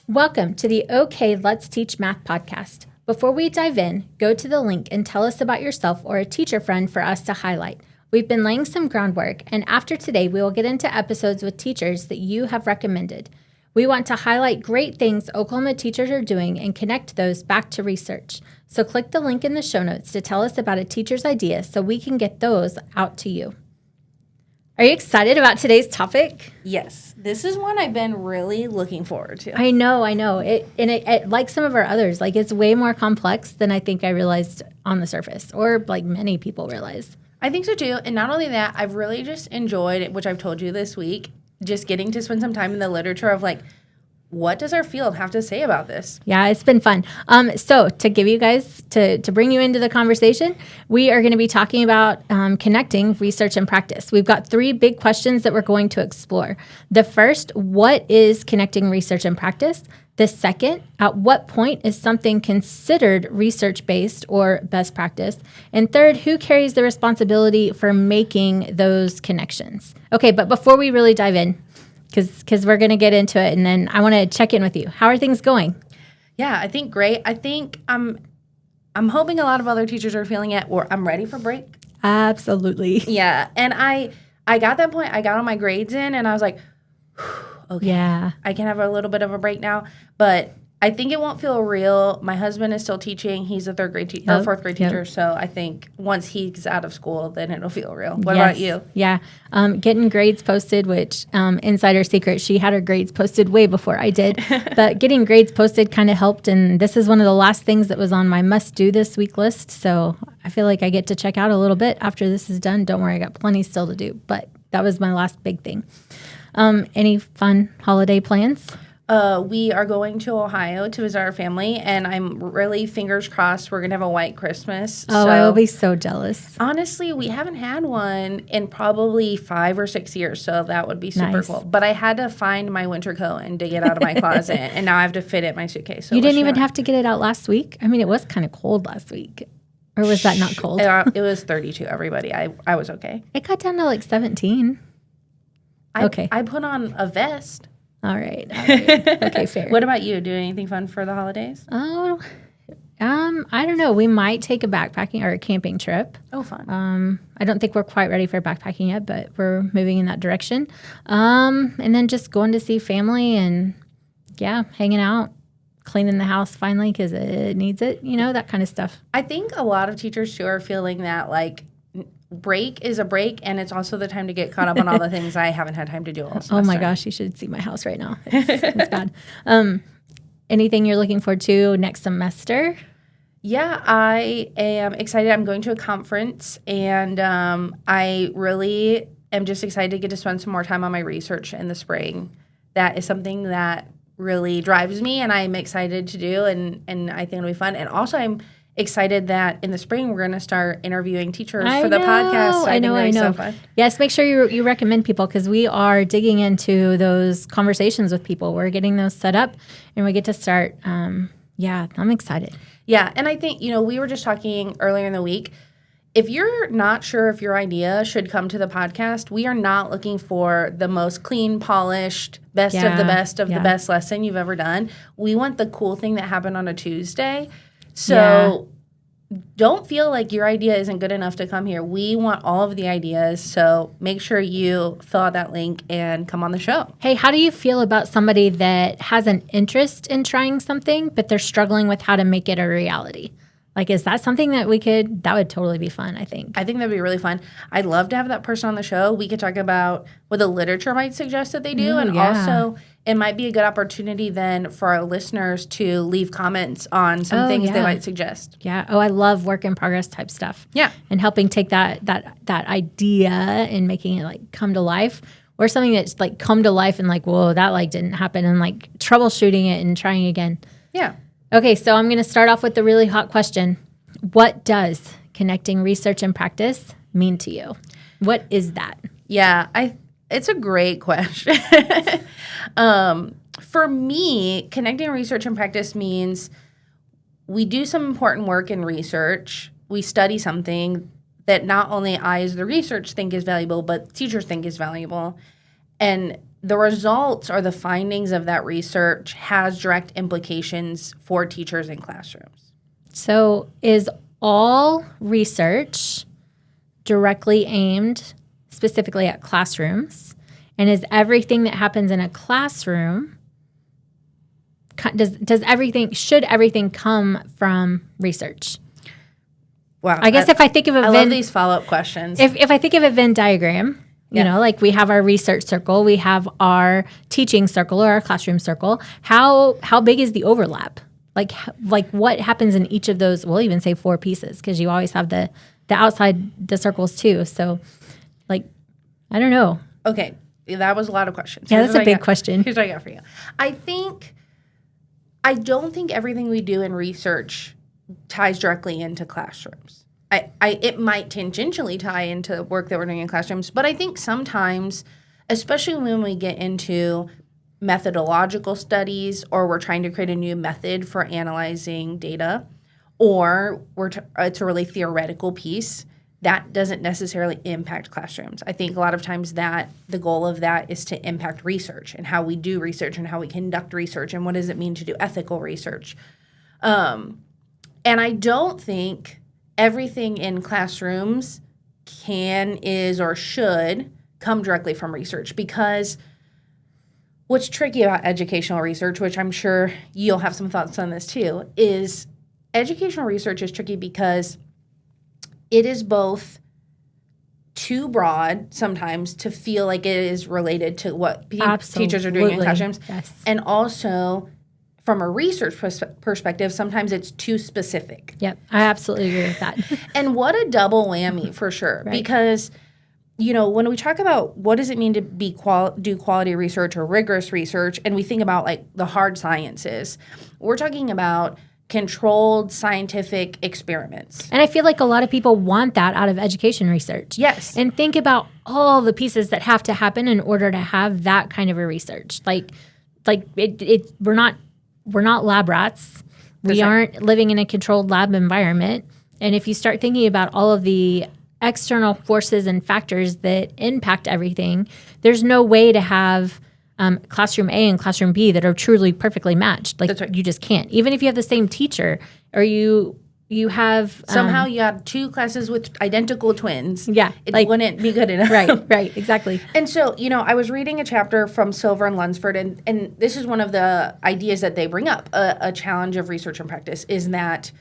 Welcome to the OK Let's Teach Math podcast. Before we dive in, go to the link and tell us about yourself or a teacher friend for us to highlight. We've been laying some groundwork, and after today, we will get into episodes with teachers that you have recommended. We want to highlight great things Oklahoma teachers are doing and connect those back to research. So click the link in the show notes to tell us about a teacher's idea so we can get those out to you. Are you excited about today's topic? Yes, this is one I've been really looking forward to. I know. It like some of our others, like it's way more complex than I think I realized on the surface, or like many people realize. I think so too. And not only that, I've really just enjoyed it, which I've told you this week, just getting to spend some time in the literature of like, what does our field have to say about this? Yeah, it's been fun. So to give you guys, to bring you into the conversation, we are going to be talking about connecting research and practice. We've got three big questions that we're going to explore. The first, what is connecting research and practice? The second, at what point is something considered research-based or best practice? And third, who carries the responsibility for making those connections? Okay, but before we really dive in, because we're going to get into it, and then I want to check in with you. How are things going? Yeah, I think great. I think I'm hoping a lot of other teachers are feeling it, or I'm ready for break. Absolutely. Yeah, and I got that point. I got all my grades in, and I was like, okay, yeah, I can have a little bit of a break now. But I think it won't feel real. My husband is still teaching. He's a fourth grade teacher. So I think once he's out of school, then it'll feel real. What about you? Yeah. Getting grades posted, which insider secret, she had her grades posted way before I did. But getting grades posted kind of helped. And this is one of the last things that was on my must do this week list. So I feel like I get to check out a little bit after this is done. Don't worry, I got plenty still to do. But that was my last big thing. Any fun holiday plans? We are going to Ohio to visit our family, and I'm really fingers crossed we're going to have a white Christmas. Oh, I will be so jealous. Honestly, we haven't had one in probably 5 or 6 years, so that would be super cool. But I had to find my winter coat and dig it out of my closet, and now I have to fit it in my suitcase. So you didn't even have to get it out last week? I mean, it was kind of cold last week. Or was that not cold? It was 32, everybody. I was okay. It got down to like 17. Okay. I put on a vest. All right. Okay, fair. What about you? Doing anything fun for the holidays? Oh, I don't know. We might take a backpacking or a camping trip. Oh, fun. I don't think we're quite ready for backpacking yet, but we're moving in that direction. And then just going to see family and, yeah, hanging out, cleaning the house finally because it needs it, that kind of stuff. I think a lot of teachers, too, are feeling that, like, break is a break, and it's also the time to get caught up on all the things I haven't had time to do all semester. Oh my gosh, you should see my house right now. It's bad. Anything you're looking forward to next semester? Yeah, I am excited. I'm going to a conference, and I really am just excited to get to spend some more time on my research in the spring. That is something that really drives me, and I'm excited to do, and I think it'll be fun. And also, I'm excited that in the spring we're going to start interviewing teachers for the podcast. So I know. So fun. Yes, make sure you recommend people because we are digging into those conversations with people. We're getting those set up and we get to start. Yeah, I'm excited. Yeah, and I think, we were just talking earlier in the week. If you're not sure if your idea should come to the podcast, we are not looking for the most clean, polished, best of the best of the best lesson you've ever done. We want the cool thing that happened on a Tuesday. So don't feel like your idea isn't good enough to come here. We want all of the ideas. So make sure you fill out that link and come on the show. Hey, how do you feel about somebody that has an interest in trying something, but they're struggling with how to make it a reality? Like, is that something that that would totally be fun, I think. I think that'd be really fun. I'd love to have that person on the show. We could talk about what the literature might suggest that they do. Also, it might be a good opportunity then for our listeners to leave comments on some things they might suggest. Yeah. Oh, I love work in progress type stuff. Yeah. And helping take that idea and making it like come to life, or something that's like come to life and like, whoa, that like didn't happen, and like troubleshooting it and trying again. Yeah. Okay, so I'm going to start off with the really hot question. What does connecting research and practice mean to you? What is that? Yeah, it's a great question. For me, connecting research and practice means we do some important work in research. We study something that not only I as the research think is valuable, but teachers think is valuable. And the results or the findings of that research has direct implications for teachers in classrooms. So is all research directly aimed specifically at classrooms? And is everything that happens in a classroom, should everything come from research? Wow. I guess if I think of I love these follow-up questions. If I think of a Venn diagram, you know, like we have our research circle, we have our teaching circle or our classroom circle. How big is the overlap? Like what happens in each of those? We'll even say 4 pieces because you always have the outside the circles too. So, like, I don't know. Okay, that was a lot of questions. Yeah, that's a big question. Here's what I got for you. I don't think everything we do in research ties directly into classrooms. It might tangentially tie into work that we're doing in classrooms, but I think sometimes, especially when we get into methodological studies or we're trying to create a new method for analyzing data, or it's a really theoretical piece, that doesn't necessarily impact classrooms. I think a lot of times that the goal of that is to impact research and how we do research and how we conduct research and what does it mean to do ethical research. And I don't think everything in classrooms is, or should come directly from research, because what's tricky about educational research, which I'm sure you'll have some thoughts on this too, is educational research is tricky because it is both too broad sometimes to feel like it is related to what teachers are doing in classrooms. Yes. And also, from a research perspective, sometimes it's too specific. Yep, I absolutely agree with that. And what a double whammy for sure. Right. Because, you know, when we talk about what does it mean to do quality research or rigorous research, and we think about like the hard sciences, we're talking about controlled scientific experiments. And I feel like a lot of people want that out of education research. Yes. And think about all the pieces that have to happen in order to have that kind of a research. We're not lab rats. We aren't living in a controlled lab environment. And if you start thinking about all of the external forces and factors that impact everything, there's no way to have classroom A and classroom B that are truly perfectly matched. Like, you just can't. Even if you have the same teacher, or you have somehow you have 2 classes with identical twins. Yeah, it wouldn't be good enough. Right, exactly. And so, you know, I was reading a chapter from Silver and Lunsford, and this is one of the ideas that they bring up. A challenge of research and practice is that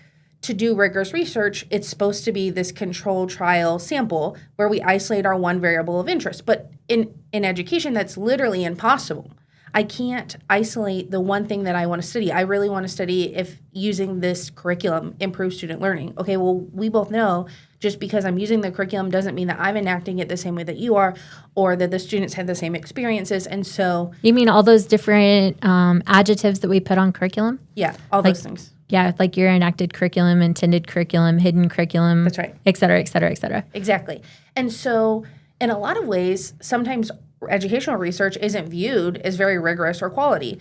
to do rigorous research, it's supposed to be this controlled trial sample where we isolate our one variable of interest. But in education, that's literally impossible. I can't isolate the one thing that I want to study. I really want to study if using this curriculum improves student learning. Okay, well, we both know just because I'm using the curriculum doesn't mean that I'm enacting it the same way that you are, or that the students have the same experiences. And so... You mean all those different adjectives that we put on curriculum? Yeah, all those things. Yeah, like your enacted curriculum, intended curriculum, hidden curriculum. That's right. Et cetera, et cetera, et cetera. Exactly. And so in a lot of ways, sometimes educational research isn't viewed as very rigorous or quality.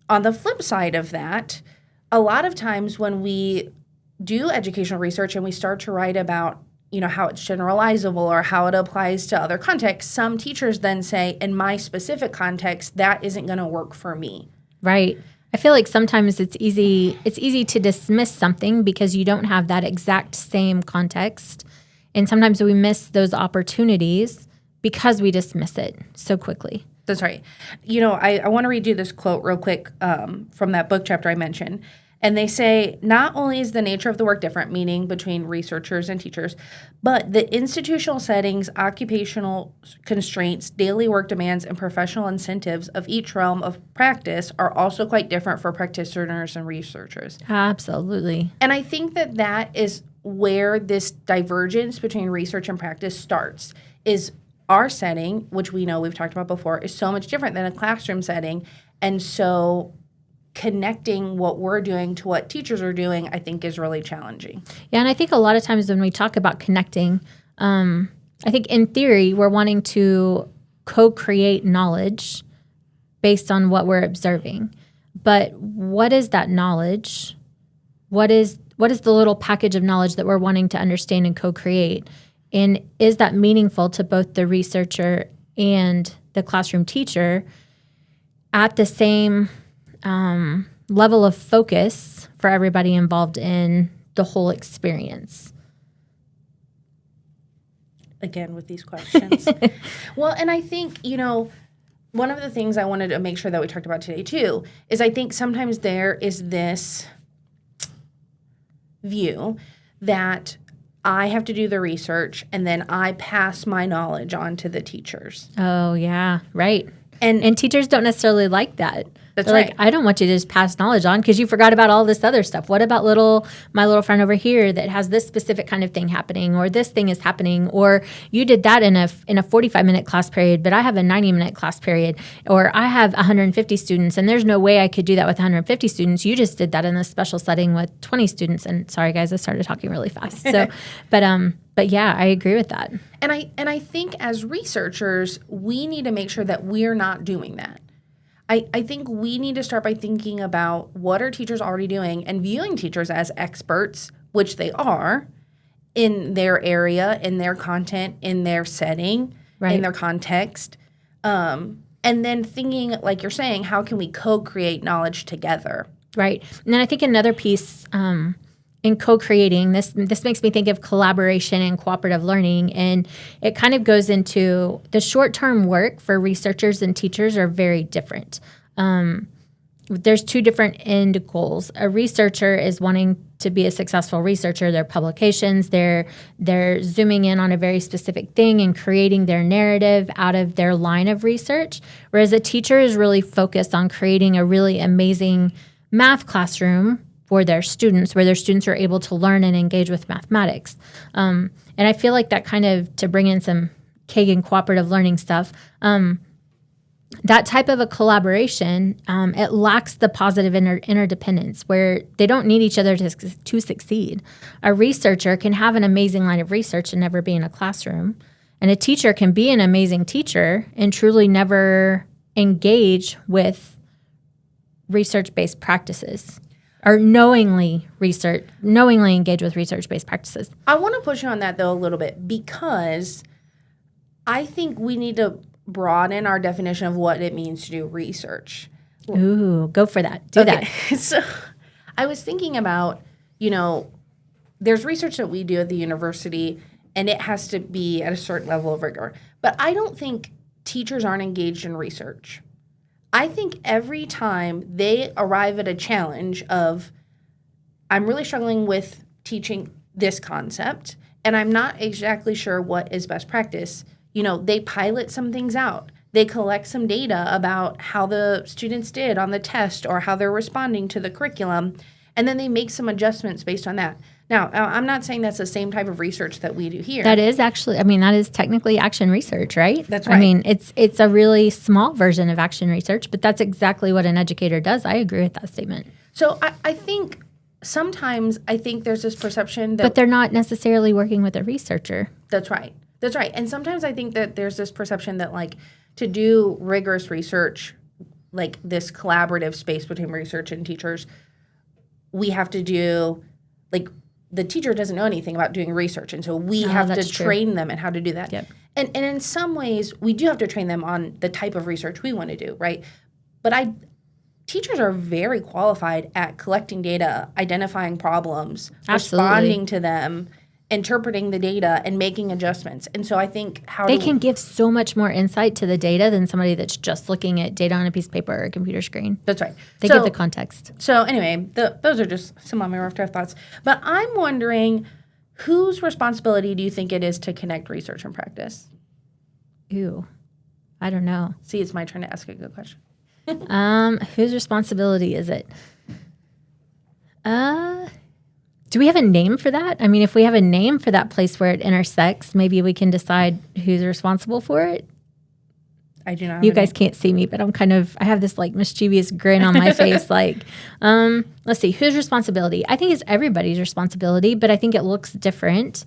On the flip side of that, a lot of times when we do educational research and we start to write about, you know, how it's generalizable or how it applies to other contexts, some teachers then say, in my specific context, that isn't going to work for me. Right. I feel like sometimes it's easy to dismiss something because you don't have that exact same context. And sometimes we miss those opportunities because we dismiss it so quickly. That's right. You know, I want to read you this quote real quick from that book chapter I mentioned. And they say, not only is the nature of the work different, meaning between researchers and teachers, but the institutional settings, occupational constraints, daily work demands, and professional incentives of each realm of practice are also quite different for practitioners and researchers. Absolutely. And I think that is where this divergence between research and practice starts, is our setting, which we know we've talked about before, is so much different than a classroom setting. And so connecting what we're doing to what teachers are doing, I think, is really challenging. Yeah, and I think a lot of times when we talk about connecting, I think in theory, we're wanting to co-create knowledge based on what we're observing. But what is that knowledge? What is the little package of knowledge that we're wanting to understand and co-create? And is that meaningful to both the researcher and the classroom teacher at the same level of focus for everybody involved in the whole experience? Again, with these questions. Well, and I think, one of the things I wanted to make sure that we talked about today too is I think sometimes there is this view that I have to do the research and then I pass my knowledge on to the teachers. Oh, yeah, right. And teachers don't necessarily like that. That's They're right. Like, I don't want you to just pass knowledge on because you forgot about all this other stuff. What about my little friend over here that has this specific kind of thing happening, or this thing is happening, or you did that in a 45-minute class period, but I have a 90-minute class period, or I have 150 students, and there's no way I could do that with 150 students. You just did that in a special setting with 20 students. And sorry, guys, I started talking really fast. So, but yeah, I agree with that. And I think as researchers, we need to make sure that we're not doing that. I think we need to start by thinking about what are teachers already doing and viewing teachers as experts, which they are, in their area, in their content, in their setting, right. in their context. And then thinking, like you're saying, how can we co-create knowledge together? Right. And then I think another piece in co-creating, this makes me think of collaboration and cooperative learning, and it kind of goes into the short-term work for researchers and teachers are very different. There's two different end goals. A researcher is wanting to be a successful researcher. Their publications, they're zooming in on a very specific thing and creating their narrative out of their line of research, whereas a teacher is really focused on creating a really amazing math classroom for their students, where their students are able to learn and engage with mathematics. And I feel like that kind of, to bring in some Kagan cooperative learning stuff, that type of a collaboration, it lacks the positive interdependence where they don't need each other to succeed. A researcher can have an amazing line of research and never be in a classroom. And a teacher can be an amazing teacher and truly never engage with research-based practices. Or knowingly engage with research-based practices. I want to push you on that, though, a little bit, because I think we need to broaden our definition of what it means to do research. Ooh, go for that. Do that. So I was thinking about, there's research that we do at the university, and it has to be at a certain level of rigor. But I don't think teachers aren't engaged in research. I think every time they arrive at a challenge of, I'm really struggling with teaching this concept, and I'm not exactly sure what is best practice, they pilot some things out. They collect some data about how the students did on the test or how they're responding to the curriculum, and then they make some adjustments based on that. Now, I'm not saying that's the same type of research that we do here. That is actually, that is technically action research, right? That's right. It's a really small version of action research, but that's exactly what an educator does. I agree with that statement. So I think sometimes there's this perception that... But they're not necessarily working with a researcher. That's right. And sometimes I think that there's this perception that, to do rigorous research, like this collaborative space between research and teachers, we have to do, the teacher doesn't know anything about doing research, and so we have to train them in how to do that. Yep. And in some ways, we do have to train them on the type of research we want to do, right? But teachers are very qualified at collecting data, identifying problems, responding to them, interpreting the data, and making adjustments. And so I think they can give so much more insight to the data than somebody that's just looking at data on a piece of paper or a computer screen. That's right. They give the context. So anyway, those are just some of my rough draft thoughts. But I'm wondering, whose responsibility do you think it is to connect research and practice? Ooh, I don't know. See, it's my turn to ask a good question. Whose responsibility is it? Do we have a name for that? If we have a name for that place where it intersects, maybe we can decide who's responsible for it. I do not. You guys can't see me, but I have this mischievous grin on my face. Let's see, whose responsibility? I think it's everybody's responsibility, but I think it looks different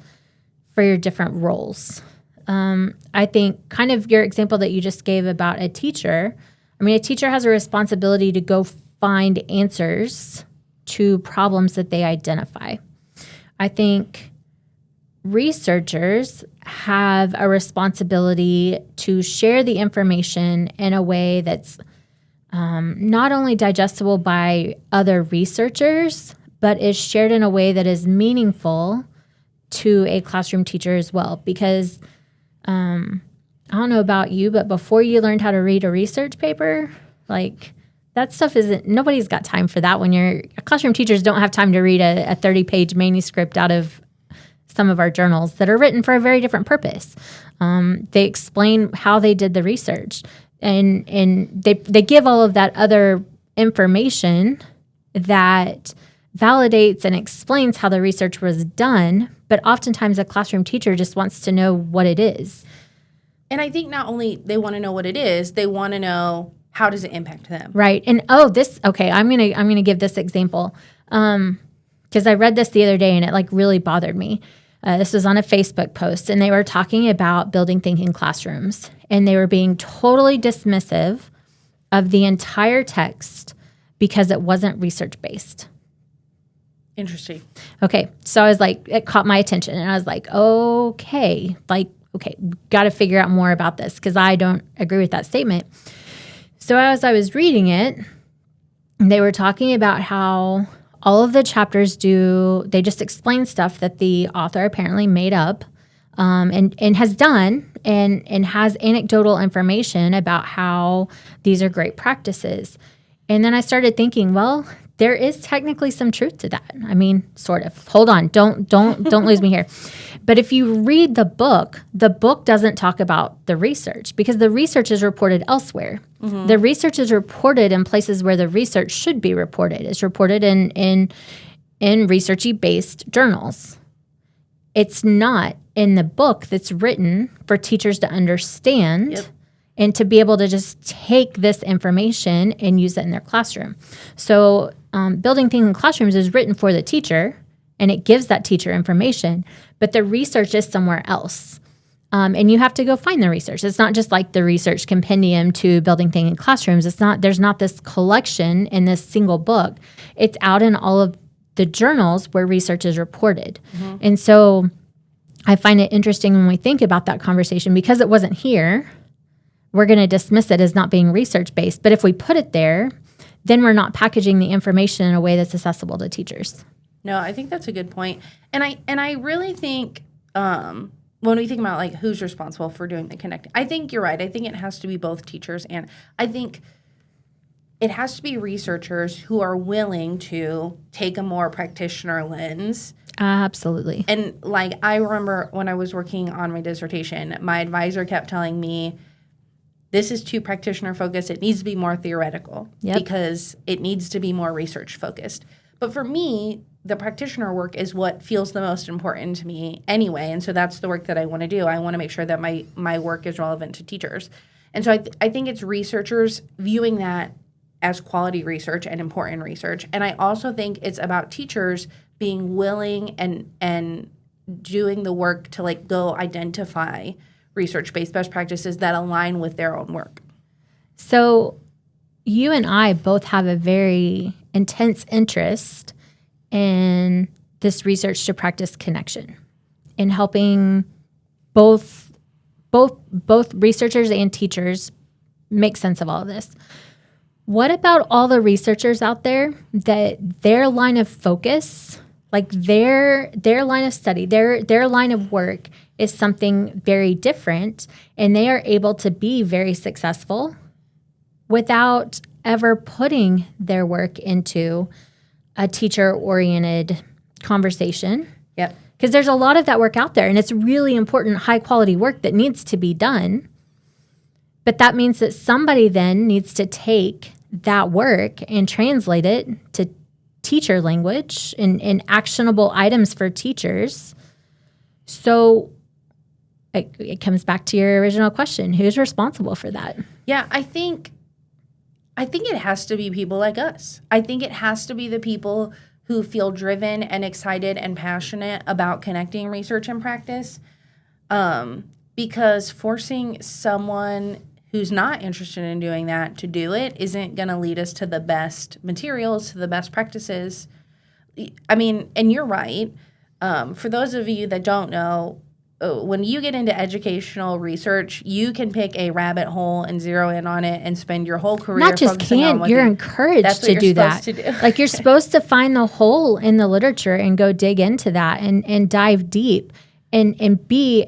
for your different roles. I think kind of your example that you just gave about a teacher. A teacher has a responsibility to go find answers to problems that they identify. I think researchers have a responsibility to share the information in a way that's not only digestible by other researchers, but is shared in a way that is meaningful to a classroom teacher as well. Because I don't know about you, but before you learned how to read a research paper, like that stuff nobody's got time for that. Classroom teachers don't have time to read a 30-page manuscript out of some of our journals that are written for a very different purpose. They explain how they did the research, and they give all of that other information that validates and explains how the research was done. But oftentimes a classroom teacher just wants to know what it is. And I think not only they want to know what it is, they want to know how does it impact them. Right. And I'm gonna give this example because I read this the other day and it like really bothered me. This was on a Facebook post, and they were talking about building thinking classrooms, and they were being totally dismissive of the entire text because it wasn't research-based. Interesting. Okay, so I was like, it caught my attention, and I was like, okay, got to figure out more about this because I don't agree with that statement. So as I was reading it, they were talking about how all of the chapters they just explain stuff that the author apparently made up and has done and has anecdotal information about how these are great practices. And then I started thinking, well, there is technically some truth to that. I mean, sort of. Hold on. Don't lose me here. But if you read the book doesn't talk about the research because the research is reported elsewhere. Mm-hmm. The research is reported in places where the research should be reported. It's reported in researchy based journals. It's not in the book that's written for teachers to understand. Yep. And to be able to just take this information and use it in their classroom. So building thinking classrooms is written for the teacher, and it gives that teacher information, but the research is somewhere else. And you have to go find the research. It's not just like the research compendium to building thinking classrooms. There's not this collection in this single book. It's out in all of the journals where research is reported. Mm-hmm. And so I find it interesting when we think about that conversation because it wasn't here. We're going to dismiss it as not being research-based. But if we put it there, then we're not packaging the information in a way that's accessible to teachers. No, I think that's a good point. And I really think when we think about like who's responsible for doing the connecting, I think you're right. I think it has to be both teachers, and I think it has to be researchers who are willing to take a more practitioner lens. Absolutely. And like I remember when I was working on my dissertation, my advisor kept telling me, this is too practitioner focused. It needs to be more theoretical because it needs to be more research focused. But for me, the practitioner work is what feels the most important to me anyway. And so that's the work that I want to do. I want to make sure that my work is relevant to teachers. And so I think it's researchers viewing that as quality research and important research. And I also think it's about teachers being willing and doing the work to like go identify research-based best practices that align with their own work. So you and I both have a very intense interest in this research to practice connection, in helping both researchers and teachers make sense of all of this. What about all the researchers out there that their line of focus, like their line of study, their line of work is something very different, and they are able to be very successful without ever putting their work into a teacher-oriented conversation? Yep. Because there's a lot of that work out there, and it's really important, high-quality work that needs to be done. But that means that somebody then needs to take that work and translate it to teacher language and actionable items for teachers. So it comes back to your original question. Who's responsible for that? Yeah, I think it has to be people like us. I think it has to be the people who feel driven and excited and passionate about connecting research and practice. Because forcing someone who's not interested in doing that to do it isn't going to lead us to the best materials, to the best practices. I mean, and you're right. For those of you that don't know, when you get into educational research, you can pick a rabbit hole and zero in on it and spend your whole career Not just can, you're encouraged to do that. Like you're supposed to find the hole in the literature and go dig into that and dive deep and be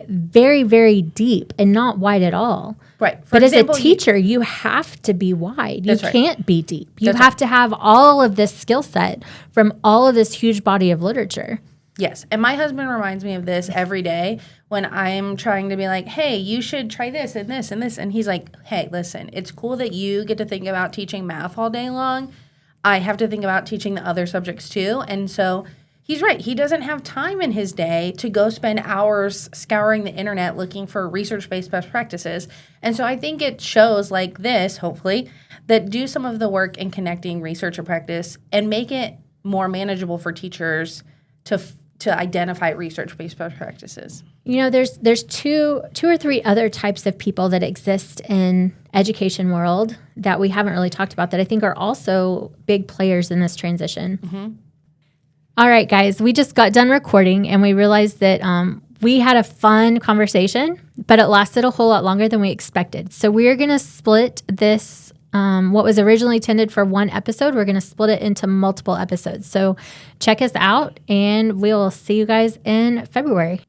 very, very deep and not wide at all. Right. But example, as a teacher, you have to be wide. You can't be deep. You That's have to have all of this skill set from all of this huge body of literature. Yes. And my husband reminds me of this every day when I'm trying to be like, hey, you should try this and this and this. And he's like, hey, listen, it's cool that you get to think about teaching math all day long. I have to think about teaching the other subjects too. And so he's right. He doesn't have time in his day to go spend hours scouring the internet looking for research-based best practices. And so I think it shows like this, hopefully, that do some of the work in connecting research and practice and make it more manageable for teachers to identify research-based best practices. You know, there's two or three other types of people that exist in education world that we haven't really talked about that I think are also big players in this transition. Mm-hmm. All right, guys, we just got done recording and we realized that we had a fun conversation, but it lasted a whole lot longer than we expected. So we're going to split this, what was originally intended for one episode, we're going to split it into multiple episodes. So check us out and we'll see you guys in February.